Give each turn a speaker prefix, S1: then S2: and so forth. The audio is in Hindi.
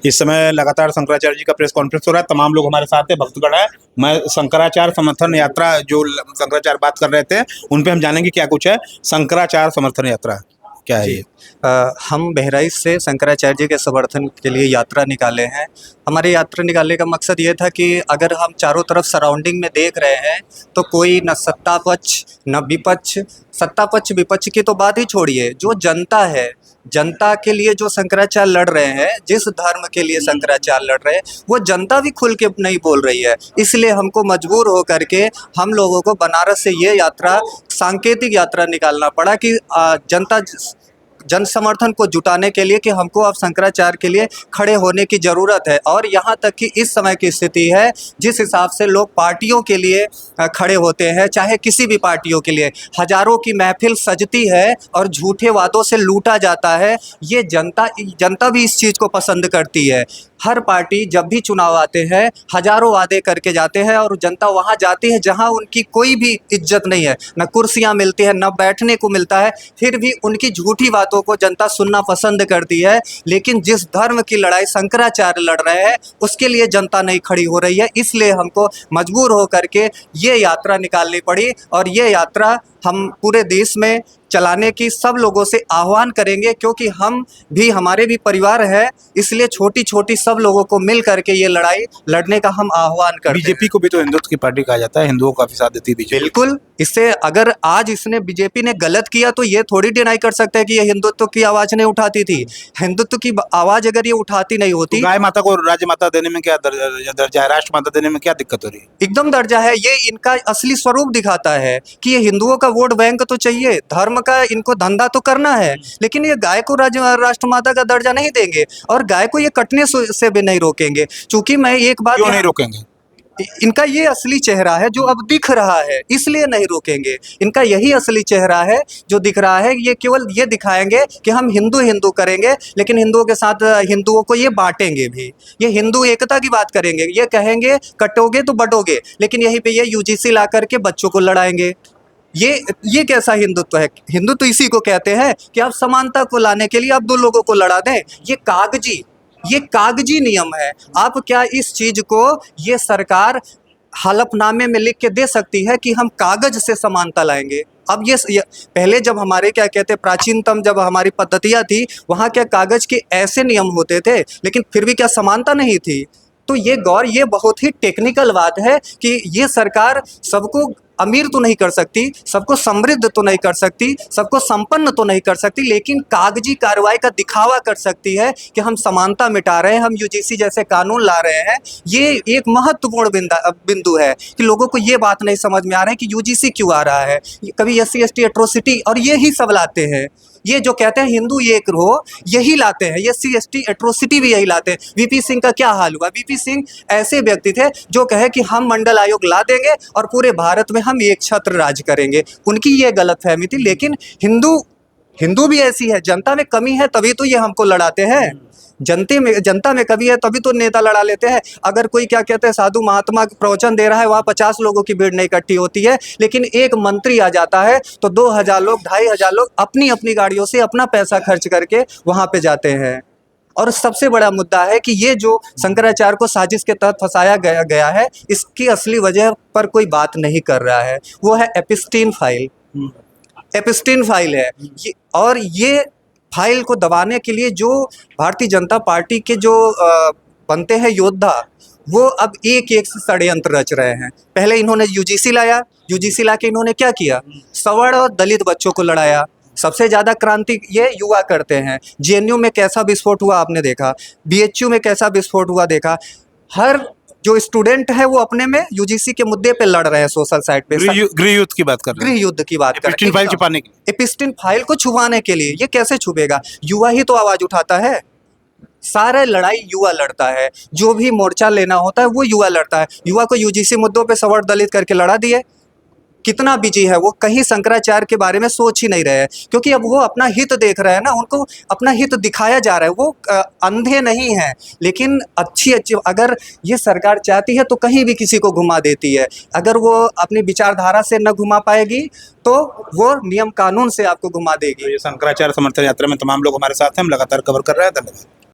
S1: इस समय लगातार शंकराचार्य जी का प्रेस कॉन्फ्रेंस हो रहा है। तमाम लोग हमारे साथ हैं, भक्तगण है। मैं शंकराचार्य समर्थन यात्रा जो शंकराचार्य बात कर रहे थे उन पे हम जानेंगे क्या कुछ है। शंकराचार्य समर्थन यात्रा क्या है
S2: जी।
S1: ये?
S2: हम बहराइच से शंकराचार्य जी के समर्थन के लिए यात्रा निकाले हैं। हमारी यात्रा निकालने का मकसद ये था कि अगर हम चारों तरफ सराउंडिंग में देख रहे हैं तो कोई न सत्ता पक्ष न विपक्ष। सत्ता पक्ष विपक्ष की तो बात ही छोड़िए, जो जनता है, जनता के लिए जो शंकराचार्य लड़ रहे हैं, जिस धर्म के लिए शंकराचार्य लड़ रहे हैं, वो जनता भी खुल के नहीं बोल रही है। इसलिए हमको मजबूर होकर के हम लोगों को बनारस से ये यात्रा, सांकेतिक यात्रा निकालना पड़ा कि जनता जन समर्थन को जुटाने के लिए कि हमको अब शंकराचार्य के लिए खड़े होने की ज़रूरत है। और यहाँ तक कि इस समय की स्थिति है, जिस हिसाब से लोग पार्टियों के लिए खड़े होते हैं, चाहे किसी भी पार्टियों के लिए, हज़ारों की महफिल सजती है और झूठे वादों से लूटा जाता है। ये जनता भी इस चीज़ को पसंद करती है। हर पार्टी जब भी चुनाव आते हैं, हज़ारों वादे करके जाते हैं और जनता वहाँ जाती है जहाँ उनकी कोई भी इज्जत नहीं है, न कुर्सियाँ मिलती हैं, न बैठने को मिलता है, फिर भी उनकी झूठी बातों को जनता सुनना पसंद करती है। लेकिन जिस धर्म की लड़ाई शंकराचार्य लड़ रहे हैं, उसके लिए जनता नहीं खड़ी हो रही है। इसलिए हमको मजबूर होकर के ये यात्रा निकालनी पड़ी और ये यात्रा हम पूरे देश में चलाने की सब लोगों से आह्वान करेंगे, क्योंकि हम भी, हमारे भी परिवार है, इसलिए छोटी छोटी सब लोगों को मिल करके ये लड़ाई लड़ने का हम आह्वान करते हैं।
S1: बीजेपी को भी तो हिंदुत्व की पार्टी कहा जाता है, हिंदुओं को काफी साथ देती है बीजेपी।
S2: बिल्कुल, इससे अगर आज इसने बीजेपी ने गलत किया तो ये थोड़ी डिनाई कर सकते हैं कि ये हिंदुत्व की आवाज़ नहीं उठाती थी। हिंदुत्व की आवाज़ अगर ये उठाती नहीं होती,
S1: तो गाय माता को राज्य माता देने में क्या दर्जा है, राष्ट्र माता देने में क्या दिक्कत हो रही है?
S2: एकदम दर्जा है। ये इनका असली स्वरूप दिखाता है कि ये हिंदुओं का वोट बैंक तो चाहिए, धर्म का इनको धंधा तो करना है, लेकिन ये गाय को राष्ट्रमाता का दर्जा नहीं देंगे और गाय को ये कटने से भी नहीं रोकेंगे। चूंकि मैं एक बात,
S1: क्यों नहीं रोकेंगे?
S2: इनका ये असली चेहरा है जो अब दिख रहा है, इसलिए नहीं रोकेंगे। इनका यही असली चेहरा है जो दिख रहा है। ये केवल ये दिखाएंगे कि हम हिंदू हिंदू करेंगे, लेकिन हिंदुओं के साथ हिंदुओं को ये बांटेंगे भी। ये हिंदू एकता की बात करेंगे, ये कहेंगे कटोगे तो बटोगे, लेकिन यहीं पे ये यूजीसी ला करके बच्चों को लड़ाएंगे। ये कैसा हिंदुत्व है? हिंदुत्व इसी को कहते हैं कि आप समानता को लाने के लिए आप दो लोगों को लड़ा दें। ये कागजी नियम है। आप क्या इस चीज को ये सरकार हलफनामे में लिख के दे सकती है कि हम कागज से समानता लाएंगे? अब ये पहले जब हमारे क्या कहते हैं, प्राचीनतम जब हमारी पद्धतियाँ थी, वहाँ क्या कागज के ऐसे नियम होते थे, लेकिन फिर भी क्या समानता नहीं थी? तो ये बहुत ही टेक्निकल बात है कि ये सरकार सबको अमीर तो नहीं कर सकती, सबको समृद्ध तो नहीं कर सकती, सबको संपन्न तो नहीं कर सकती, लेकिन कागजी कार्रवाई का दिखावा कर सकती है कि हम समानता मिटा रहे हैं, हम यूजीसी जैसे कानून ला रहे हैं। ये एक महत्वपूर्ण बिंदु है कि लोगों को ये बात नहीं समझ में आ रहा है कि यूजीसी क्यों आ रहा है। कभी SC ST एट्रोसिटी और ये ही सब लाते हैं। ये जो कहते हैं हिंदू एक रहो, यही लाते हैं। ये SC ST एट्रोसिटी भी यही लाते हैं। VP सिंह का क्या हाल हुआ? VP सिंह ऐसे व्यक्ति थे जो कहे कि हम मंडल आयोग ला देंगे और पूरे भारत में हम एक छत्र राज करेंगे। उनकी ये गलतफहमी थी। लेकिन हिंदू भी ऐसी है, जनता में कमी है तभी तो ये हमको लड़ाते हैं। जनता में कभी है तभी तो नेता लड़ा लेते हैं। अगर कोई क्या कहते हैं साधु महात्मा प्रवचन दे रहा है, वहाँ 50 लोगों की भीड़ नहीं इकट्ठी होती है, लेकिन एक मंत्री आ जाता है तो 2000 लोग, 2500 लोग अपनी अपनी गाड़ियों से अपना पैसा खर्च करके वहाँ पे जाते हैं। और सबसे बड़ा मुद्दा है कि ये जो शंकराचार्य को साजिश के तहत फंसाया गया है, इसकी असली वजह पर कोई बात नहीं कर रहा है। वो है एपिस्टीन फाइल है और ये फाइल को दबाने के लिए जो भारतीय जनता पार्टी के जो बनते हैं योद्धा, वो अब एक से षड्यंत्र रच रहे हैं। पहले इन्होंने यूजीसी लाया, यूजीसी ला के इन्होंने क्या किया? सवर्ण और दलित बच्चों को लड़ाया। सबसे ज़्यादा क्रांति ये युवा करते हैं। JNU में कैसा विस्फोट हुआ आपने देखा, BHU में कैसा विस्फोट हुआ देखा। हर जो स्टूडेंट है वो अपने में यूजीसी के मुद्दे पे लड़ रहे हैं सोशल साइट पे।
S1: गृह युद्ध की बात कर रहे हैं।
S2: गृह युद्ध की बात कर रहे हैं।
S1: फाइल छुपाने के लिए,
S2: एपिस्टीन फाइल को छुपाने के लिए। ये कैसे छुपेगा? युवा ही तो आवाज उठाता है। सारा लड़ाई युवा लड़ता है। जो भी मोर्चा लेना होता है वो युवा लड़ता है। युवा को यूजीसी मुद्दों पे सवर्ण दलित करके लड़ा दिए। कितना बिजी है वो, कहीं शंकराचार्य के बारे में सोच ही नहीं रहे हैं, क्योंकि अब वो अपना हित देख रहे हैं ना, उनको अपना हित दिखाया जा रहा है। वो अंधे नहीं हैं, लेकिन अच्छी अगर ये सरकार चाहती है तो कहीं भी किसी को घुमा देती है। अगर वो अपनी विचारधारा से न घुमा पाएगी तो वो नियम कानून से आपको घुमा देगी।
S1: ये शंकराचार्य समर्थन यात्रा में तमाम लोग हमारे साथ हैं, हम लगातार कवर कर रहे हैं। धन्यवाद।